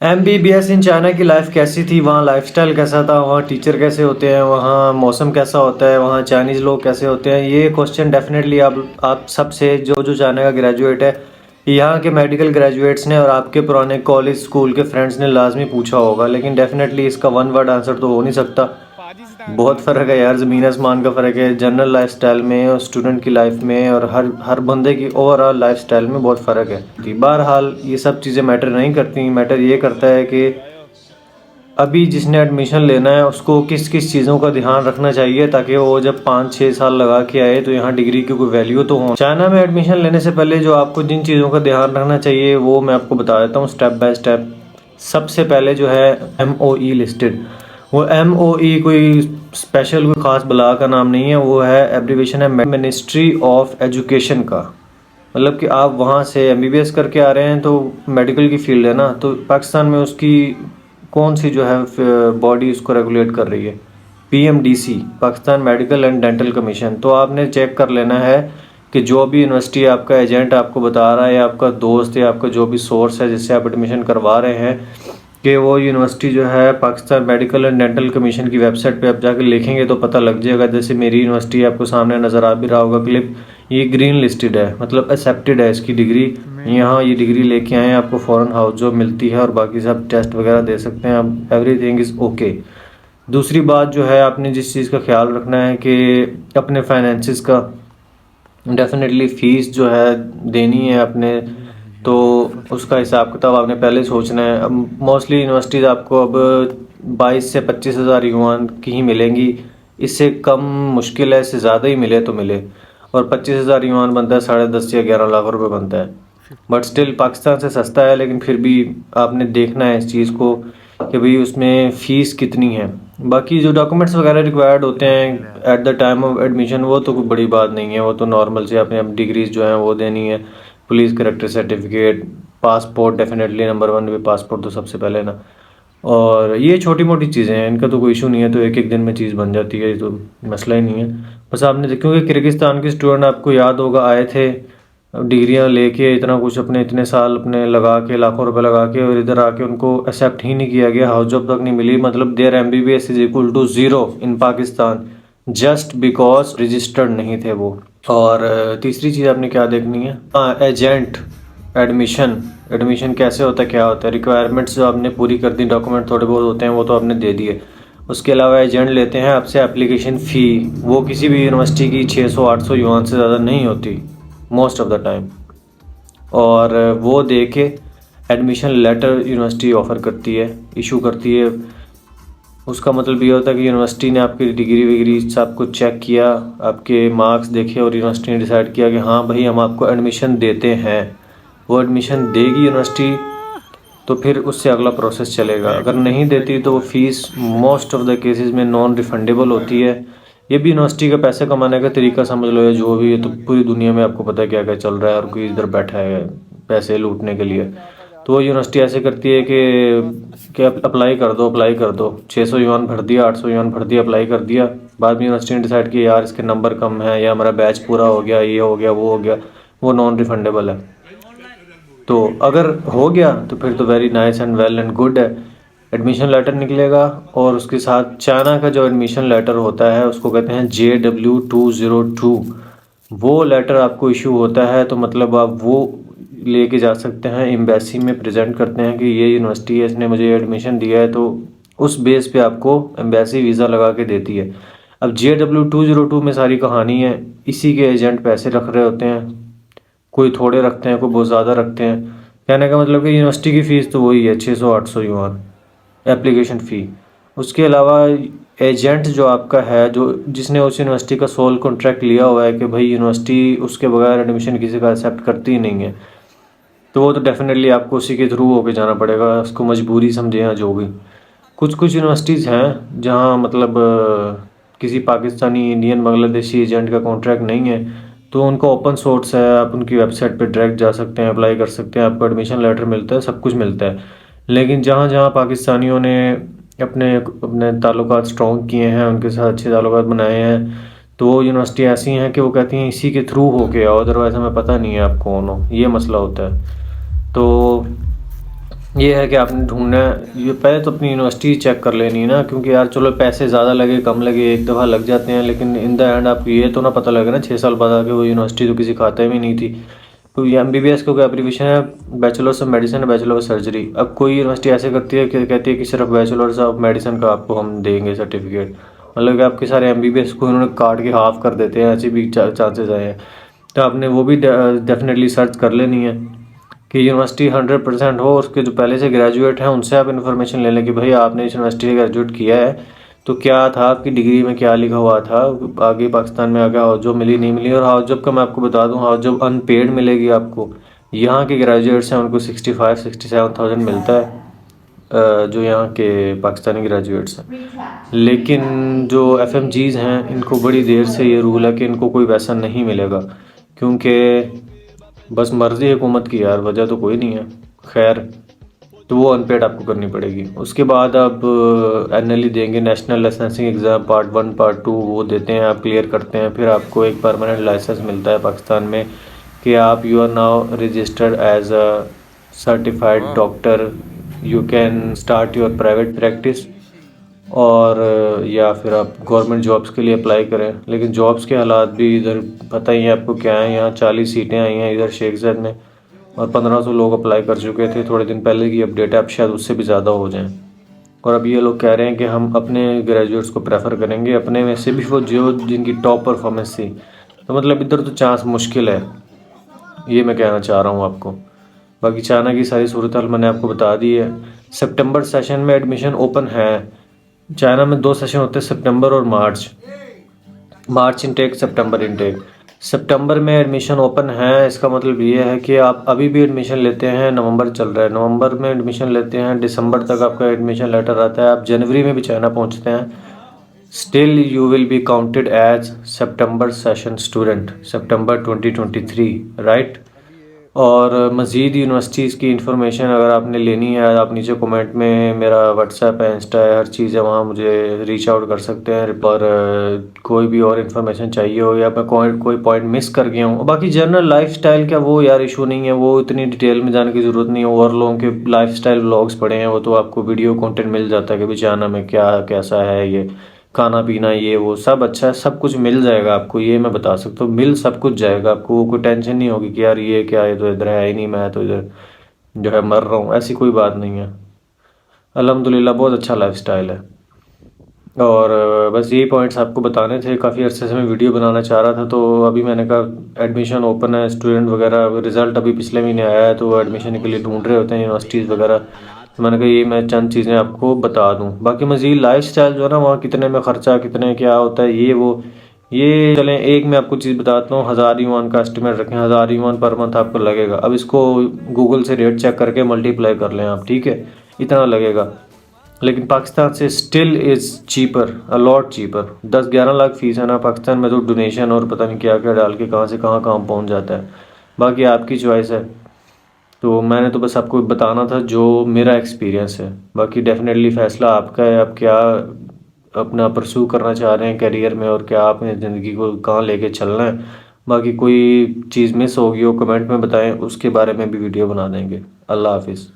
MBBS in China की life कैसी थी, वहाँ लाइफस्टाइल कैसा था, वहाँ टीचर कैसे होते हैं, वहाँ मौसम कैसा होता है, वहाँ चाइनीज़ लोग कैसे होते हैं। ये क्वेश्चन डेफिनेटली आप सबसे जो जो चाइना का ग्रेजुएट है, यहाँ के मेडिकल ग्रेजुएट्स ने और आपके पुराने कॉलेज स्कूल के फ्रेंड्स ने लाजमी पूछा होगा। लेकिन डेफिनेटली इसका वन वर्ड आंसर तो हो नहीं सकता। बहुत फ़र्क है यार, ज़मीन आसमान का फ़र्क है जनरल लाइफस्टाइल में और स्टूडेंट की लाइफ में, और हर बंदे की ओवरऑल लाइफस्टाइल में बहुत फ़र्क है। बहरहाल ये सब चीज़ें मैटर नहीं करती, मैटर ये करता है कि अभी जिसने एडमिशन लेना है उसको किस किस चीज़ों का ध्यान रखना चाहिए, ताकि वो जब 5-6 साल लगा के आए तो यहाँ डिग्री की कोई वैल्यू तो हो। चाइना में एडमिशन लेने से पहले जो आपको जिन चीज़ों का ध्यान रखना चाहिए वो मैं आपको बता देता हूँ स्टेप बाय स्टेप। सबसे पहले जो है MOE लिस्टेड। वो MOE कोई स्पेशल कोई ख़ास बला का नाम नहीं है, वो है एब्रीविएशन है मिनिस्ट्री ऑफ एजुकेशन का। मतलब कि आप वहाँ से MBBS करके आ रहे हैं तो मेडिकल की फील्ड है ना, तो पाकिस्तान में उसकी कौन सी जो है बॉडी उसको रेगुलेट कर रही है, PMDC, Pakistan medical and dental commission. तो आपने चेक कर लेना है कि जो भी यूनिवर्सिटी आपका एजेंट आपको बता रहा है या आपका दोस्त या आपका जो भी सोर्स है जिससे आप एडमिशन करवा रहे हैं, कि वो यूनिवर्सिटी जो है Pakistan medical and dental commission की वेबसाइट पे आप जाकर लिखेंगे तो पता लग जाएगा। जैसे मेरी यूनिवर्सिटी आपको सामने नज़र आ भी रहा होगा क्लिप, ये ग्रीन लिस्टेड है, मतलब एक्सेप्टेड है इसकी डिग्री। यहाँ ये डिग्री लेके आए हैं, आपको फ़ौरन हाउस जॉब मिलती है और बाकी सब टेस्ट वगैरह दे सकते हैं आप, एवरीथिंग इज़ ओके। दूसरी बात जो है, आपने जिस चीज़ का ख्याल रखना है कि अपने फाइनेंसिस का, डेफिनेटली फ़ीस जो है देनी है अपने, तो उसका हिसाब किताब आपने पहले सोचना है। अब मोस्टली यूनिवर्सिटीज़ आपको अब 22 से 25 हज़ार युआन की ही मिलेंगी, इससे कम मुश्किल है, इससे ज़्यादा ही मिले तो मिले। और 25 हज़ार युआन बनता है 10.5 या 11 लाख रुपए बनता है, बट स्टिल पाकिस्तान से सस्ता है। लेकिन फिर भी आपने देखना है इस चीज़ को कि भाई उसमें फ़ीस कितनी है। बाकी जो डॉक्यूमेंट्स वगैरह रिक्वायर्ड होते हैं at the time of admission, वो तो कोई बड़ी बात नहीं है, वो तो नॉर्मल से अपने अब डिग्रीज जो हैं वो देनी है, police character certificate, passport, definitely number 1 पे पासपोर्ट तो सबसे पहले ना। और ये छोटी मोटी चीज़ें हैं, इनका तो कोई इशू नहीं है, तो एक एक दिन में चीज़ बन जाती है, ये तो मसला ही नहीं है। बस आपने क्योंकि किर्गिस्तान के स्टूडेंट आपको याद होगा आए थे डिग्रियां लेके, इतना कुछ अपने इतने साल अपने लगा के, लाखों रुपए लगा के, और इधर आके उनको एक्सेप्ट ही नहीं किया गया, हाउस जॉब तक नहीं मिली। मतलब there MBBS is equal to zero in Pakistan, just because registered नहीं थे वो। और तीसरी चीज़ आपने क्या देखनी है, एजेंट एडमिशन। एडमिशन कैसे होता है, क्या होता है, रिक्वायरमेंट्स जो आपने पूरी कर दी, डॉक्यूमेंट थोड़े बहुत होते हैं वो तो आपने दे दिए। उसके अलावा एजेंट लेते हैं आपसे एप्लीकेशन फ़ी, वो किसी भी यूनिवर्सिटी की 600-800 युआन से ज़्यादा नहीं होती मोस्ट ऑफ द टाइम। और वो दे के एडमिशन लेटर यूनिवर्सिटी ऑफ़र करती है, इशू करती है। उसका मतलब ये होता है कि यूनिवर्सिटी ने आपकी डिग्री विग्री सब कुछ चेक किया, आपके मार्क्स देखे, और यूनिवर्सिटी ने डिसाइड किया कि हाँ भाई हम आपको एडमिशन देते हैं। वो एडमिशन देगी यूनिवर्सिटी तो फिर उससे अगला प्रोसेस चलेगा। अगर नहीं देती तो वो fees most of the cases में नॉन रिफंडेबल होती है। ये भी यूनिवर्सिटी का पैसे कमाने का तरीका समझ लो, या जो भी, ये तो पूरी दुनिया में आपको पता है क्या क्या चल रहा है, और कोई इधर बैठा है पैसे लूटने के लिए। तो वो यूनिवर्सिटी ऐसे करती है कि अप्लाई कर दो, अप्लाई कर दो, 600 युआन भर दिया, 800 युआन भर दिया, अप्लाई कर दिया। बाद में यूनिवर्सिटी ने डिसाइड किया यार इसके नंबर कम है, या हमारा बैच पूरा हो गया, ये हो गया, वो हो गया, वो नॉन रिफंडेबल है। तो अगर हो गया तो फिर तो very nice and well and good है, एडमिशन लेटर निकलेगा। और उसके साथ चाइना का जो एडमिशन लेटर होता है उसको कहते हैं JW202, वो लेटर आपको इशू होता है। तो मतलब आप वो लेके जा सकते हैं एम्बेसी में, प्रेजेंट करते हैं कि ये यूनिवर्सिटी है, इसने मुझे एडमिशन दिया है, तो उस बेस पे आपको एम्बेसी वीज़ा लगा के देती है। अब JW202 में सारी कहानी है, इसी के एजेंट पैसे रख रहे होते हैं, कोई थोड़े रखते हैं, कोई बहुत ज़्यादा रखते हैं। कहने का मतलब कि यूनिवर्सिटी की फ़ीस तो वही है 600-800 युआन एप्लीकेशन फ़ी। उसके अलावा एजेंट जो आपका है, जो जिसने उस यूनिवर्सिटी का सोल कॉन्ट्रैक्ट लिया हुआ है कि भाई यूनिवर्सिटी उसके बगैर एडमिशन किसी का एक्सेप्ट करती ही नहीं है, तो वो तो डेफिनेटली आपको उसी के थ्रू होके जाना पड़ेगा, उसको मजबूरी समझे या जो भी। कुछ कुछ यूनिवर्सिटीज़ हैं जहाँ मतलब किसी पाकिस्तानी, इंडियन, बांग्लादेशी एजेंट का कॉन्ट्रैक्ट नहीं है, तो उनका ओपन सोर्स है, आप उनकी वेबसाइट पे डायरेक्ट जा सकते हैं, अप्लाई कर सकते हैं, आपको एडमिशन लेटर मिलता है, सब कुछ मिलता है। लेकिन जहाँ जहाँ पाकिस्तानियों ने अपने अपने ताल्लुकात स्ट्रॉन्ग किए हैं, उनके साथ अच्छे ताल्लुकात बनाए हैं, तो वो यूनिवर्सिटी ऐसी हैं कि वो कहती हैं इसी के थ्रू हो के आओ, अदरवाइज़ हमें पता नहीं है आप कौन हो, ये मसला होता है। तो ये है कि आपने ढूंढना है, ये पहले तो अपनी यूनिवर्सिटी चेक कर लेनी है ना, क्योंकि यार चलो पैसे ज़्यादा लगे कम लगे एक दफ़ा लग जाते हैं, लेकिन इन द एंड आपको ये तो ना पता लगे ना 6 साल बाद आके वो यूनिवर्सिटी तो किसी खाते में नहीं थी। तो ये MBBS को क्या एब्रीविएशन है, bachelors of medicine, bachelor of surgery. अब कोई यूनिवर्सिटी ऐसे करती है कि कहती है कि सिर्फ बैचलर्स ऑफ मेडिसिन का आपको हम देंगे सर्टिफिकेट, मतलब कि आपके सारे MBBS को उन्होंने काट के हाफ कर देते हैं, ऐसे भी चांसेस आए हैं। तो आपने वो भी डेफिनेटली सर्च कर लेनी है कि यूनिवर्सिटी 100% हो, उसके जो पहले से ग्रेजुएट हैं उनसे आप इन्फॉर्मेशन ले लें कि भाई आपने इस यूनिवर्सिटी से ग्रेजुएट किया है तो क्या था आपकी डिग्री में क्या लिखा हुआ था, आगे पाकिस्तान में आगे हाउस जॉब मिली नहीं मिली। और हाउस जॉब का मैं आपको बता दूं, हाउस जॉब अनपेड मिलेगी आपको। यहाँ के ग्रेजुएट्स हैं उनको 65-67,000 मिलता है, जो यहाँ के पाकिस्तानी ग्रेजुएट्स हैं। लेकिन जो FMGs हैं इनको बड़ी देर से ये रूल है कि इनको कोई वैसा नहीं मिलेगा, क्योंकि बस मर्ज़ी हुकूमत की यार, वजह तो कोई नहीं है। खैर, तो वो अनपेड आपको करनी पड़ेगी। उसके बाद आप NLE देंगे, national licensing exam part 1 part 2 वो देते हैं, आप क्लियर करते हैं, फिर आपको एक परमानेंट लाइसेंस मिलता है पाकिस्तान में कि आप you are now registered as a certified doctor, you can start your private practice. और या फिर आप गवर्नमेंट जॉब्स के लिए अप्लाई करें। लेकिन जॉब्स के हालात भी इधर पता ही है आपको क्या है, यहाँ 40 सीटें आई हैं इधर शेख ज़ैद में और 1500 लोग अप्लाई कर चुके थे, थोड़े दिन पहले की अपडेट है, अब शायद उससे भी ज़्यादा हो जाएं। और अब ये लोग कह रहे हैं कि हम अपने ग्रेजुएट्स को प्रेफर करेंगे, अपने में से भी वो जो जिनकी टॉप परफॉर्मेंस थी। तो मतलब इधर तो चांस मुश्किल है, ये मैं कहना चाह रहा हूँ आपको। बाकी चाइना की सारी सूरत हाल मैंने आपको बता दी है। सितंबर सेशन में एडमिशन ओपन है। चाइना में 2 सेशन होते हैं, सितंबर और मार्च। मार्च इनटेक, सितंबर इनटेक। सितंबर में एडमिशन ओपन है, इसका मतलब ये है कि आप अभी भी एडमिशन लेते हैं, नवंबर चल रहा है, नवंबर में एडमिशन लेते हैं, दिसंबर तक आपका एडमिशन लेटर आता है, आप जनवरी में भी चाइना पहुंचते हैं, still you will be counted as September session student, September 2023, right. और मज़ीद यूनिवर्सिटीज़ की इंफॉर्मेशन अगर आपने लेनी है, आप नीचे कमेंट में, मेरा व्हाट्सएप है, इंस्टा है, हर चीज़ है, वहाँ मुझे रीच आउट कर सकते हैं। और कोई भी और इन्फॉर्मेशन चाहिए हो या मैं कोई पॉइंट मिस कर गया हूँ। बाकी जनरल लाइफस्टाइल का वो यार इशू नहीं है, वो इतनी डिटेल में जाने की ज़रूरत नहीं है। और लोगों के लाइफस्टाइल व्लॉग्स पड़े हैं, वो तो आपको वीडियो कंटेंट मिल जाता है कि भाई चाइना में क्या कैसा है, ये खाना पीना ये वो सब अच्छा है, सब कुछ मिल जाएगा आपको, ये मैं बता सकता हूँ। मिल सब कुछ जाएगा आपको, कोई टेंशन नहीं होगी कि यार ये क्या, ये तो इधर है ही नहीं, मैं तो इधर जो है मर रहा हूँ, ऐसी कोई बात नहीं है। अल्हम्दुलिल्लाह बहुत अच्छा लाइफस्टाइल है। और बस यही पॉइंट्स आपको बताने थे, काफ़ी अरसे से मैं वीडियो बनाना चाह रहा था, तो अभी मैंने कहा एडमिशन ओपन है, स्टूडेंट वगैरह रिज़ल्ट अभी पिछले महीने आया है, तो एडमिशन के लिए ढूंढ रहे होते हैं यूनिवर्सिटीज़ वगैरह। तो मैंने कहा ये मैं चंद चीज़ें आपको बता दूं। बाकी मज़ीद लाइफस्टाइल जो है ना, वहाँ कितने में ख़र्चा, कितने क्या होता है, ये वो ये चलें, एक मैं आपको चीज़ बताता हूँ, 1000 युआन का एस्टिमेट रखें, 1000 युआन पर मंथ आपको लगेगा। अब इसको गूगल से रेट चेक करके मल्टीप्लाई कर लें आप, ठीक है, इतना लगेगा। लेकिन पाकिस्तान से still is cheaper, a lot cheaper. 10-11 lakh fees है ना पाकिस्तान में, तो डोनेशन और पता नहीं क्या क्या डाल के कहाँ से कहाँ कहाँ पहुँच जाता है। बाकी आपकी चॉइस है, तो मैंने तो बस आपको बताना था जो मेरा एक्सपीरियंस है। बाकी डेफिनेटली फ़ैसला आपका है, आप क्या अपना परस्यू करना चाह रहे हैं करियर में, और क्या आपने ज़िंदगी को कहाँ लेके चलना है। बाकी कोई चीज़ मिस होगी हो कमेंट में बताएं, उसके बारे में भी वीडियो बना देंगे। अल्लाह हाफिज़।